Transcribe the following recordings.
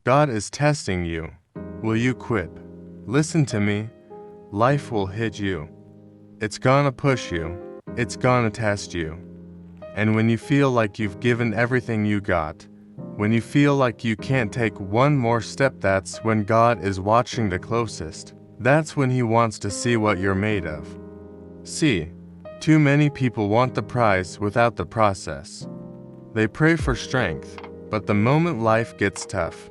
God is testing you. Will you quit? Listen to me. Life will hit you. It's gonna push you. It's gonna test you. And when you feel like you've given everything you got, when you feel like you can't take one more step, that's when God is watching the closest. That's when He wants to see what you're made of. See, too many people want the prize without the process. They pray for strength, but the moment life gets tough,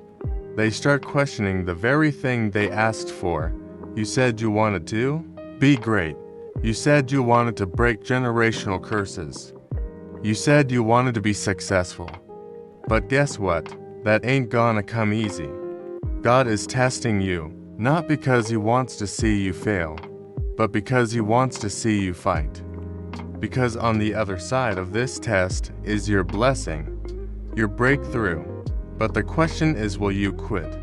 they start questioning the very thing they asked for. You said you wanted to be great. You said you wanted to break generational curses. You said you wanted to be successful. But guess what? That ain't gonna come easy. God is testing you, not because He wants to see you fail, but because He wants to see you fight. Because on the other side of this test is your blessing, your breakthrough. But the question is, will you quit?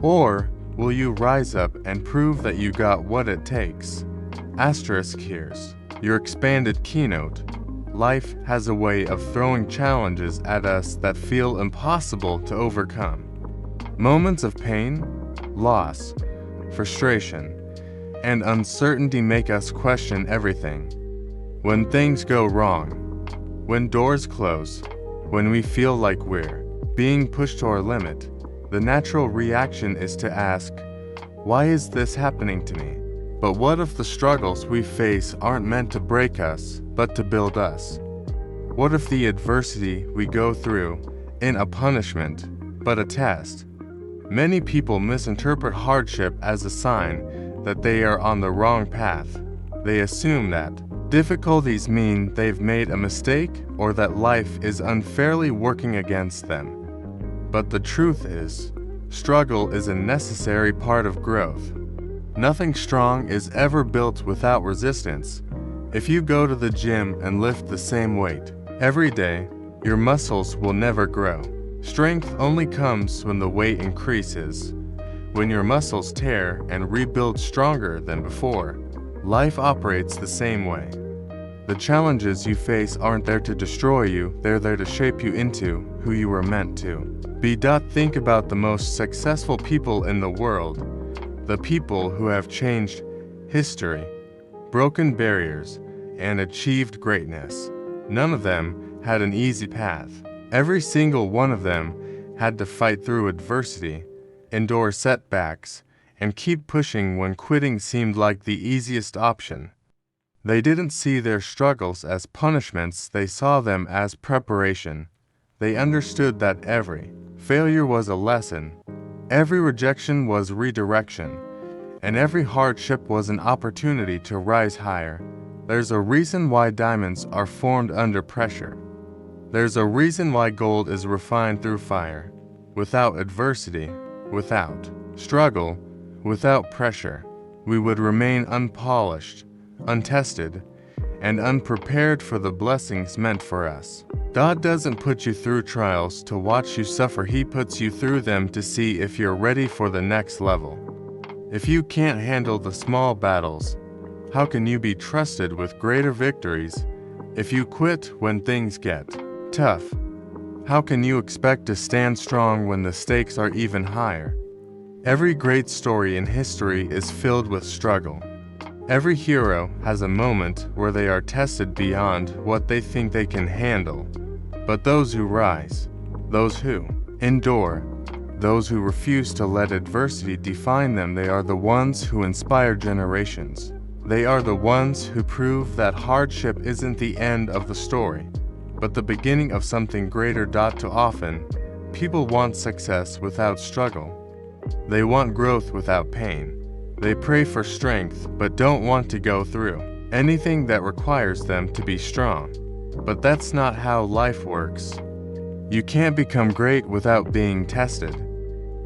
Or will you rise up and prove that you got what it takes? Asterisk here's your expanded keynote. Life has a way of throwing challenges at us that feel impossible to overcome. Moments of pain, loss, frustration, and uncertainty make us question everything. When things go wrong, when doors close, when we feel like we're being pushed to our limit, the natural reaction is to ask, why is this happening to me? But what if the struggles we face aren't meant to break us, but to build us? What if the adversity we go through isn't a punishment, but a test? Many people misinterpret hardship as a sign that they are on the wrong path. They assume that difficulties mean they've made a mistake or that life is unfairly working against them. But the truth is, struggle is a necessary part of growth. Nothing strong is ever built without resistance. If you go to the gym and lift the same weight every day, your muscles will never grow. Strength only comes when the weight increases. When your muscles tear and rebuild stronger than before, life operates the same way. The challenges you face aren't there to destroy you, they're there to shape you into who you were meant to be. Think about the most successful people in the world. The people who have changed history, broken barriers, and achieved greatness. None of them had an easy path. Every single one of them had to fight through adversity, endure setbacks, and keep pushing when quitting seemed like the easiest option. They didn't see their struggles as punishments, they saw them as preparation. They understood that every failure was a lesson. Every rejection was redirection, and every hardship was an opportunity to rise higher. There's a reason why diamonds are formed under pressure. There's a reason why gold is refined through fire. Without adversity, without struggle, without pressure, we would remain unpolished, untested, and unprepared for the blessings meant for us. God doesn't put you through trials to watch you suffer. He puts you through them to see if you're ready for the next level. If you can't handle the small battles, how can you be trusted with greater victories? If you quit when things get tough, how can you expect to stand strong when the stakes are even higher? Every great story in history is filled with struggle. Every hero has a moment where they are tested beyond what they think they can handle. But those who rise, those who endure, those who refuse to let adversity define them, they are the ones who inspire generations. They are the ones who prove that hardship isn't the end of the story, but the beginning of something greater. Too often, people want success without struggle. They want growth without pain. They pray for strength but don't want to go through anything that requires them to be strong. But that's not how life works. You can't become great without being tested.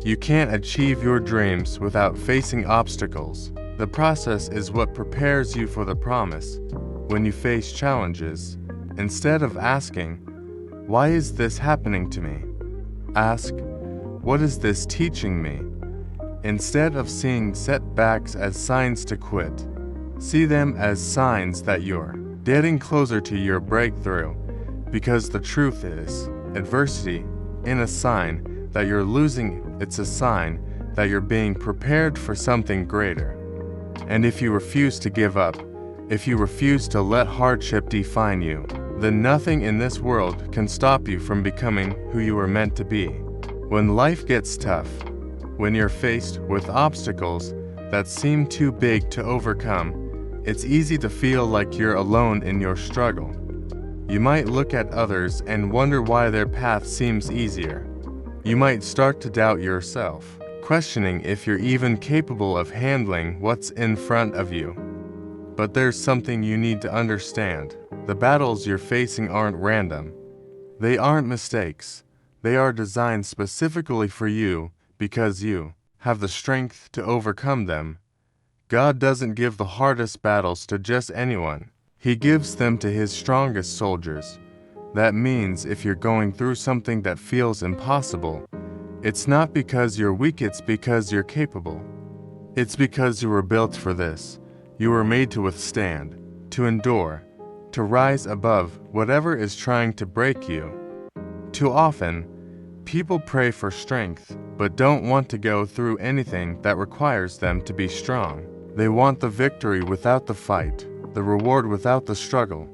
You can't achieve your dreams without facing obstacles. The process is what prepares you for the promise. When you face challenges, instead of asking, "Why is this happening to me?" ask, "What is this teaching me?" Instead of seeing setbacks as signs to quit, see them as signs that you're getting closer to your breakthrough. Because the truth is, adversity isn't a sign that you're losing, it's a sign that you're being prepared for something greater. And if you refuse to give up, if you refuse to let hardship define you, then nothing in this world can stop you from becoming who you were meant to be. When life gets tough, when you're faced with obstacles that seem too big to overcome, it's easy to feel like you're alone in your struggle. You might look at others and wonder why their path seems easier. You might start to doubt yourself, questioning if you're even capable of handling what's in front of you. But there's something you need to understand. The battles you're facing aren't random. They aren't mistakes. They are designed specifically for you because you have the strength to overcome them. God doesn't give the hardest battles to just anyone. He gives them to His strongest soldiers. That means if you're going through something that feels impossible, it's not because you're weak, it's because you're capable. It's because you were built for this. You were made to withstand, to endure, to rise above whatever is trying to break you. Too often, people pray for strength, but don't want to go through anything that requires them to be strong. They want the victory without the fight, the reward without the struggle.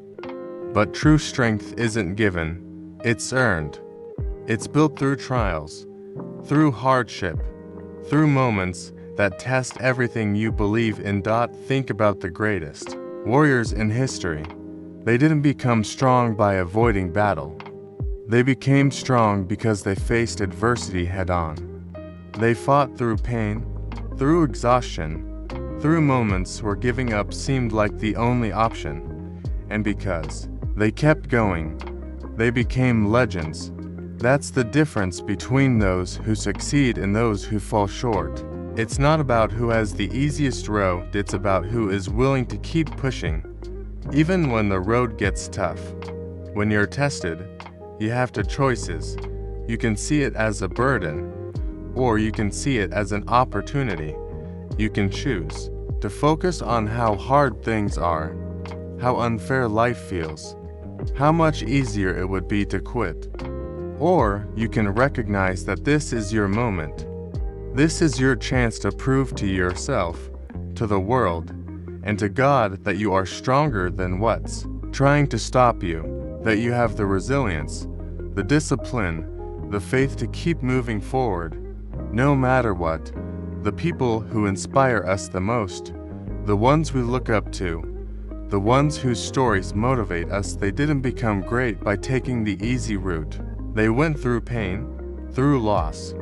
But true strength isn't given, it's earned. It's built through trials, through hardship, through moments that test everything you believe in. Think about the greatest warriors in history. They didn't become strong by avoiding battle. They became strong because they faced adversity head-on. They fought through pain, through exhaustion, through moments where giving up seemed like the only option. And because they kept going, they became legends. That's the difference between those who succeed and those who fall short. It's not about who has the easiest road, it's about who is willing to keep pushing, even when the road gets tough. When you're tested, you have two choices. You can see it as a burden, or you can see it as an opportunity. You can choose to focus on how hard things are, how unfair life feels, how much easier it would be to quit. Or you can recognize that this is your moment. This is your chance to prove to yourself, to the world, and to God that you are stronger than what's trying to stop you, that you have the resilience, the discipline, the faith to keep moving forward, no matter what. The people who inspire us the most, the ones we look up to, the ones whose stories motivate us, they didn't become great by taking the easy route. They went through pain, through loss,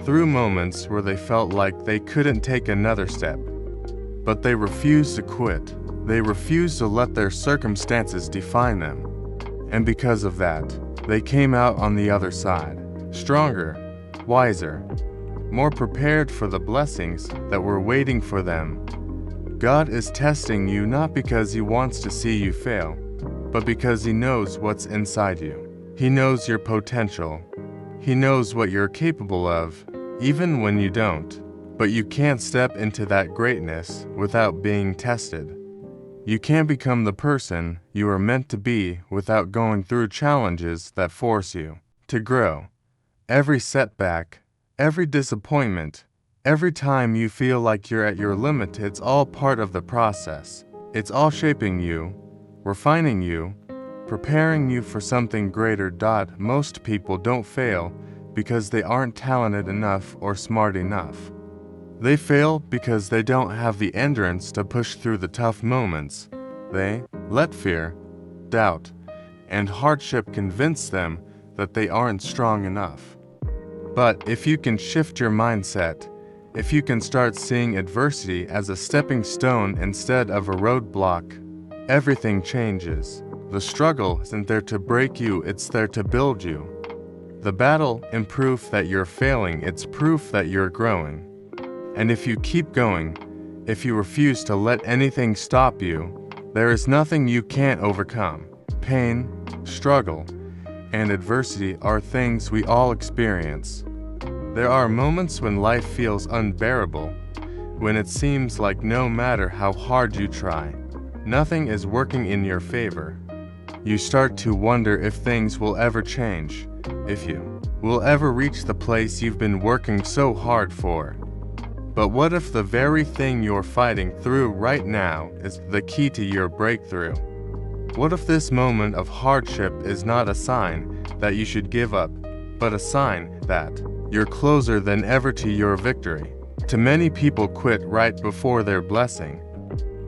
through moments where they felt like they couldn't take another step. But they refused to quit. They refused to let their circumstances define them. And because of that, they came out on the other side, stronger, wiser, more prepared for the blessings that were waiting for them. God is testing you not because He wants to see you fail, but because He knows what's inside you. He knows your potential. He knows what you're capable of, even when you don't. But you can't step into that greatness without being tested. You can't become the person you are meant to be without going through challenges that force you to grow. Every setback, every disappointment, every time you feel like you're at your limit, it's all part of the process. It's all shaping you, refining you, preparing you for something greater. Most people don't fail because they aren't talented enough or smart enough. They fail because they don't have the endurance to push through the tough moments. They let fear, doubt, and hardship convince them that they aren't strong enough. But if you can shift your mindset, if you can start seeing adversity as a stepping stone instead of a roadblock, everything changes. The struggle isn't there to break you, it's there to build you. The battle isn't proof that you're failing, it's proof that you're growing. And if you keep going, if you refuse to let anything stop you, there is nothing you can't overcome. Pain, struggle, and adversity are things we all experience. There are moments when life feels unbearable, when it seems like no matter how hard you try, nothing is working in your favor. You start to wonder if things will ever change, if you will ever reach the place you've been working so hard for. But what if the very thing you're fighting through right now is the key to your breakthrough? What if this moment of hardship is not a sign that you should give up, but a sign that you're closer than ever to your victory? Too many people quit right before their blessing.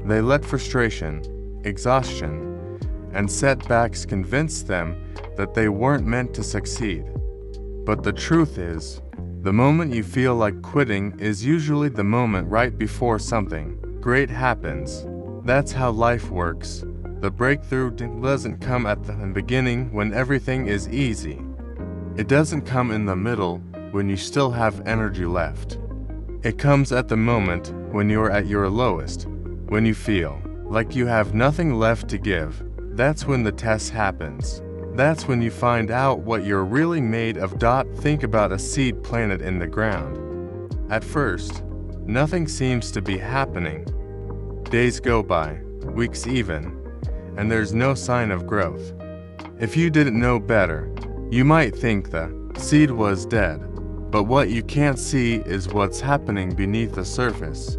They let frustration, exhaustion, and setbacks convince them that they weren't meant to succeed. But the truth is, the moment you feel like quitting is usually the moment right before something great happens. That's how life works. The breakthrough doesn't come at the beginning when everything is easy. It doesn't come in the middle when you still have energy left. It comes at the moment when you're at your lowest, when you feel like you have nothing left to give. That's when the test happens. That's when you find out what you're really made of. Think about a seed planted in the ground. At first, nothing seems to be happening. Days go by, weeks even, and there's no sign of growth. If you didn't know better, you might think the seed was dead. But what you can't see is what's happening beneath the surface.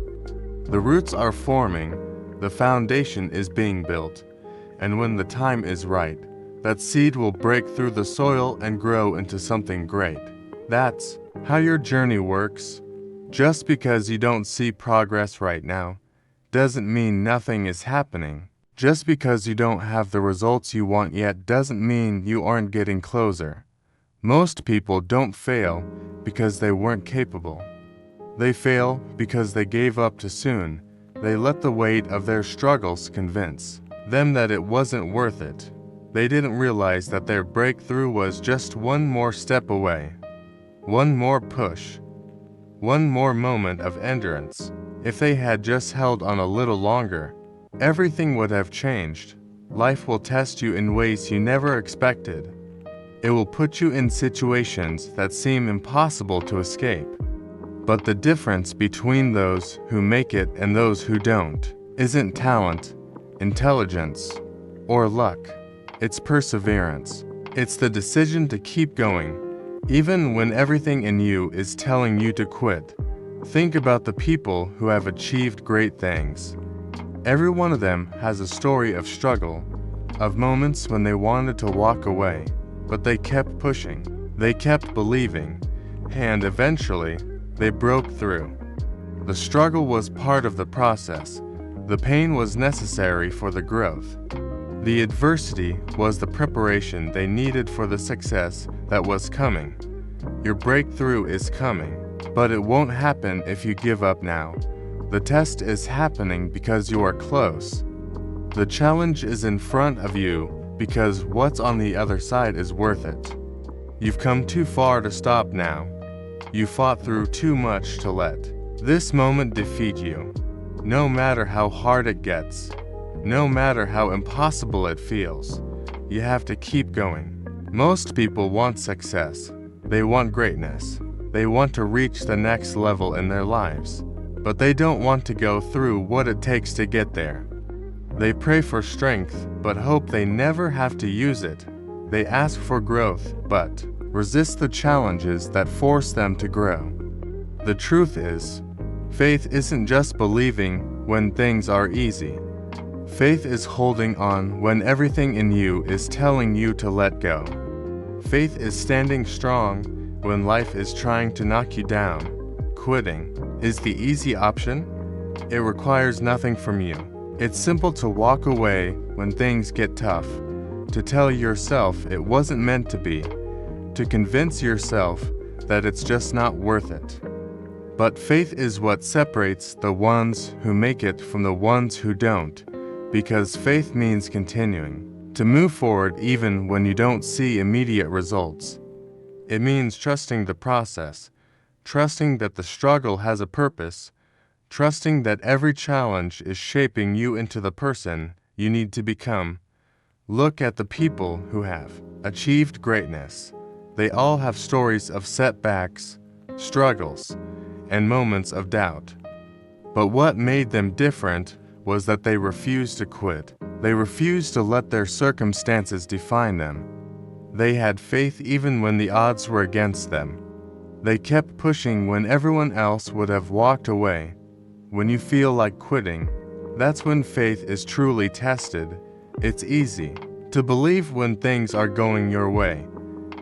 The roots are forming, the foundation is being built, and when the time is right, that seed will break through the soil and grow into something great. That's how your journey works. Just because you don't see progress right now doesn't mean nothing is happening. Just because you don't have the results you want yet doesn't mean you aren't getting closer. Most people don't fail because they weren't capable. They fail because they gave up too soon. They let the weight of their struggles convince them that it wasn't worth it. They didn't realize that their breakthrough was just one more step away, one more push, one more moment of endurance. If they had just held on a little longer, everything would have changed. Life will test you in ways you never expected. It will put you in situations that seem impossible to escape. But the difference between those who make it and those who don't isn't talent, intelligence, or luck. It's perseverance. It's the decision to keep going, even when everything in you is telling you to quit. Think about the people who have achieved great things. Every one of them has a story of struggle, of moments when they wanted to walk away, but they kept pushing, they kept believing, and eventually, they broke through. The struggle was part of the process. The pain was necessary for the growth. The adversity was the preparation they needed for the success that was coming. Your breakthrough is coming, but it won't happen if you give up now. The test is happening because you are close. The challenge is in front of you because what's on the other side is worth it. You've come too far to stop now. You fought through too much to let this moment defeat you. No matter how hard it gets, no matter how impossible it feels, you have to keep going. Most people want success. They want greatness. They want to reach the next level in their lives. But they don't want to go through what it takes to get there. They pray for strength, but hope they never have to use it. They ask for growth, but resist the challenges that force them to grow. The truth is, faith isn't just believing when things are easy. Faith is holding on when everything in you is telling you to let go. Faith is standing strong when life is trying to knock you down. Quitting is the easy option. It requires nothing from you. It's simple to walk away when things get tough, to tell yourself it wasn't meant to be, to convince yourself that it's just not worth it. But faith is what separates the ones who make it from the ones who don't, because faith means continuing, to move forward even when you don't see immediate results. It means trusting the process, trusting that the struggle has a purpose, trusting that every challenge is shaping you into the person you need to become. Look at the people who have achieved greatness. They all have stories of setbacks, struggles, and moments of doubt. But what made them different was that they refused to quit. They refused to let their circumstances define them. They had faith even when the odds were against them. They kept pushing when everyone else would have walked away. When you feel like quitting, that's when faith is truly tested. It's easy to believe when things are going your way.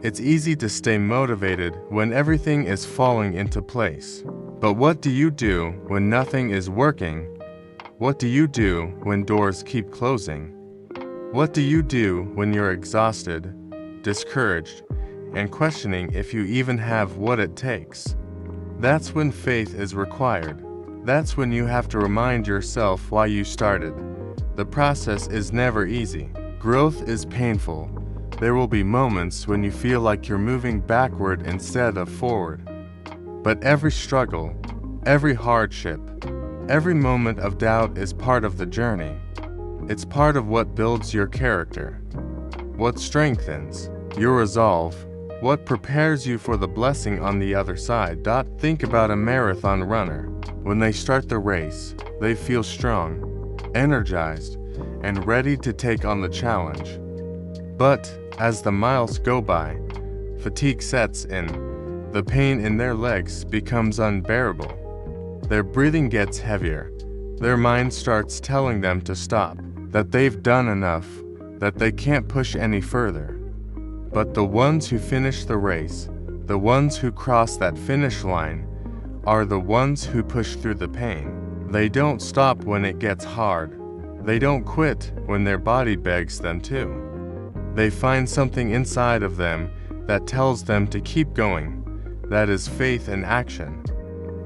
It's easy to stay motivated when everything is falling into place. But what do you do when nothing is working? What do you do when doors keep closing? What do you do when you're exhausted, discouraged, and questioning if you even have what it takes? That's when faith is required. That's when you have to remind yourself why you started. The process is never easy. Growth is painful. There will be moments when you feel like you're moving backward instead of forward. But every struggle, every hardship, every moment of doubt is part of the journey. It's part of what builds your character, what strengthens your resolve, what prepares you for the blessing on the other side. Think about a marathon runner. When they start the race, they feel strong, energized, and ready to take on the challenge. But as the miles go by, fatigue sets in. The pain in their legs becomes unbearable. Their breathing gets heavier. Their mind starts telling them to stop, that they've done enough, that they can't push any further. But the ones who finish the race, the ones who cross that finish line, are the ones who push through the pain. They don't stop when it gets hard. They don't quit when their body begs them to. They find something inside of them that tells them to keep going. That is faith in action.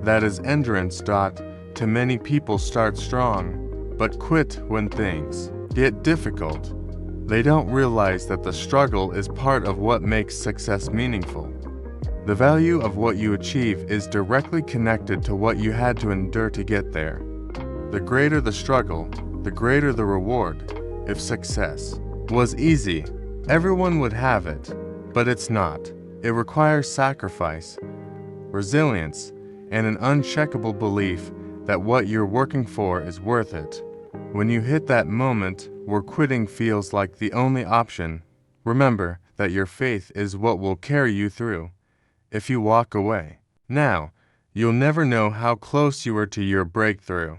That is endurance. To many people start strong, but quit when things get difficult. They don't realize that the struggle is part of what makes success meaningful. The value of what you achieve is directly connected to what you had to endure to get there. The greater the struggle, the greater the reward. If success was easy, everyone would have it, but it's not. It requires sacrifice, resilience, and an uncheckable belief that what you're working for is worth it. When you hit that moment where quitting feels like the only option, remember that your faith is what will carry you through. If you walk away now, you'll never know how close you were to your breakthrough.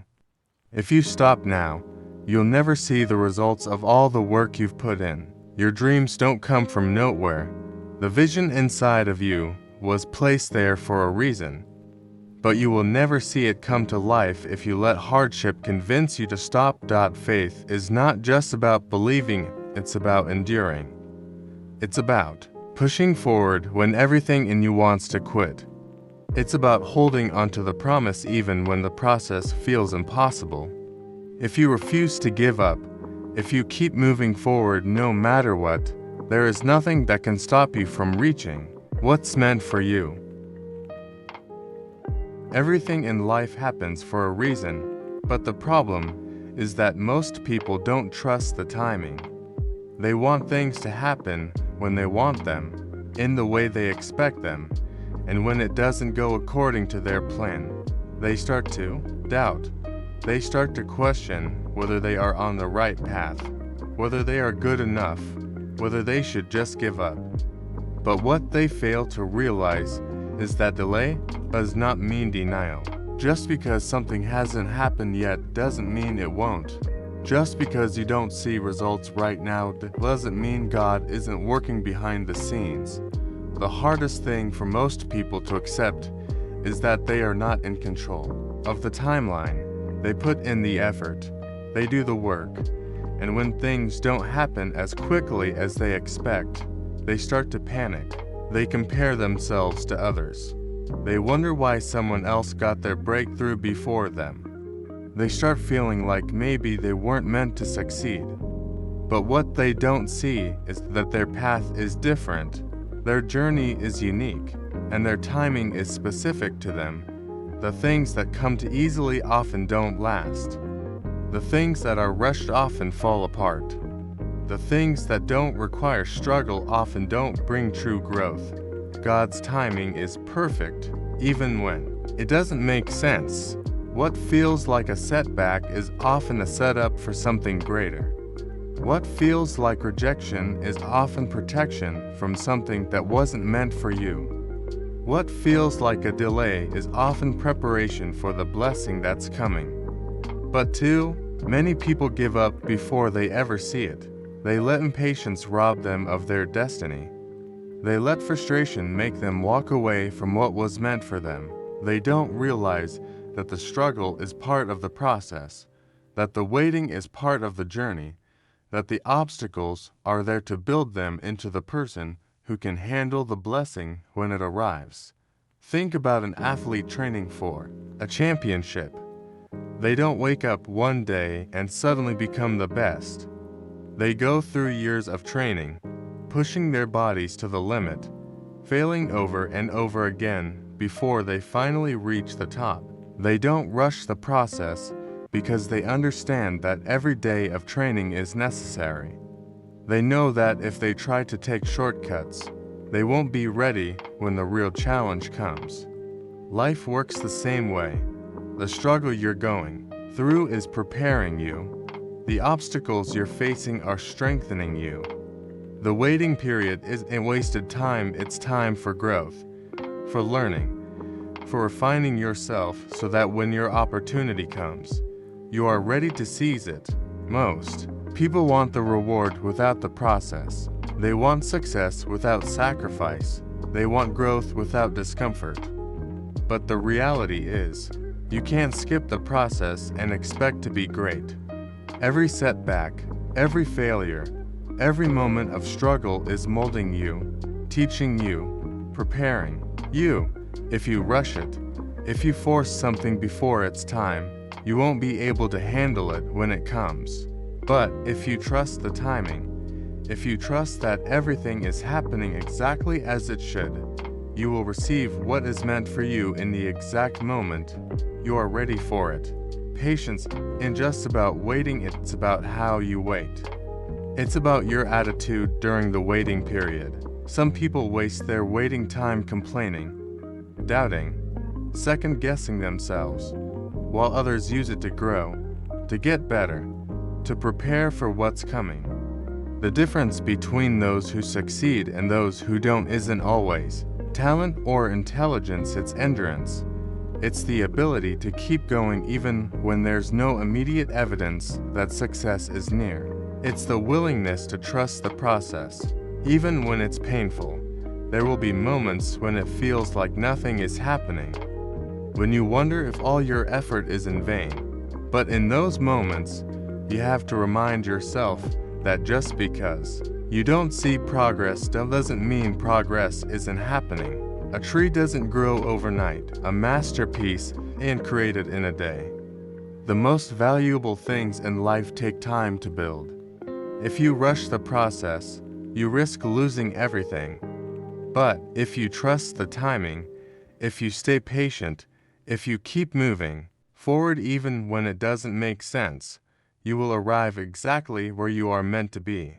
If you stop now, you'll never see the results of all the work you've put in. Your dreams don't come from nowhere. The vision inside of you was placed there for a reason. But you will never see it come to life if you let hardship convince you to stop. Faith is not just about believing, it's about enduring. It's about pushing forward when everything in you wants to quit. It's about holding onto the promise even when the process feels impossible. If you refuse to give up, if you keep moving forward no matter what, there is nothing that can stop you from reaching what's meant for you. Everything in life happens for a reason, but the problem is that most people don't trust the timing. They want things to happen when they want them, in the way they expect them, and when it doesn't go according to their plan, they start to doubt. They start to question whether they are on the right path, whether they are good enough, whether they should just give up. But what they fail to realize is that delay does not mean denial. Just because something hasn't happened yet doesn't mean it won't. Just because you don't see results right now doesn't mean God isn't working behind the scenes. The hardest thing for most people to accept is that they are not in control of the timeline. They put in the effort, they do the work, and when things don't happen as quickly as they expect, they start to panic. They compare themselves to others. They wonder why someone else got their breakthrough before them. They start feeling like maybe they weren't meant to succeed. But what they don't see is that their path is different. Their journey is unique, and their timing is specific to them. The things that come too easily often don't last. The things that are rushed often fall apart. The things that don't require struggle often don't bring true growth. God's timing is perfect, even when it doesn't make sense. What feels like a setback is often a setup for something greater. What feels like rejection is often protection from something that wasn't meant for you. What feels like a delay is often preparation for the blessing that's coming. But too many people give up before they ever see it. They let impatience rob them of their destiny. They let frustration make them walk away from what was meant for them. They don't realize that the struggle is part of the process, that the waiting is part of the journey, that the obstacles are there to build them into the person who can handle the blessing when it arrives. Think about an athlete training for a championship. They don't wake up one day and suddenly become the best. They go through years of training, pushing their bodies to the limit, failing over and over again before they finally reach the top. They don't rush the process because they understand that every day of training is necessary. They know that if they try to take shortcuts, they won't be ready when the real challenge comes. Life works the same way. The struggle you're going through is preparing you. The obstacles you're facing are strengthening you. The waiting period isn't wasted time, it's time for growth, for learning, for refining yourself so that when your opportunity comes, you are ready to seize it. Most people want the reward without the process. They want success without sacrifice. They want growth without discomfort. But the reality is, you can't skip the process and expect to be great. Every setback, every failure, every moment of struggle is molding you, teaching you, preparing you. If you rush it, if you force something before its time, you won't be able to handle it when it comes. But if you trust the timing, if you trust that everything is happening exactly as it should, you will receive what is meant for you in the exact moment you are ready for it. Patience isn't just about waiting, it's about how you wait. It's about your attitude during the waiting period. Some people waste their waiting time complaining, doubting, second-guessing themselves, while others use it to grow, to get better, to prepare for what's coming. The difference between those who succeed and those who don't isn't always talent or intelligence, it's endurance. It's the ability to keep going even when there's no immediate evidence that success is near. It's the willingness to trust the process, even when it's painful. There will be moments when it feels like nothing is happening, when you wonder if all your effort is in vain. But in those moments, you have to remind yourself that just because you don't see progress doesn't mean progress isn't happening. A tree doesn't grow overnight. A masterpiece isn't created in a day. The most valuable things in life take time to build. If you rush the process, you risk losing everything. But if you trust the timing, if you stay patient, if you keep moving forward even when it doesn't make sense, you will arrive exactly where you are meant to be.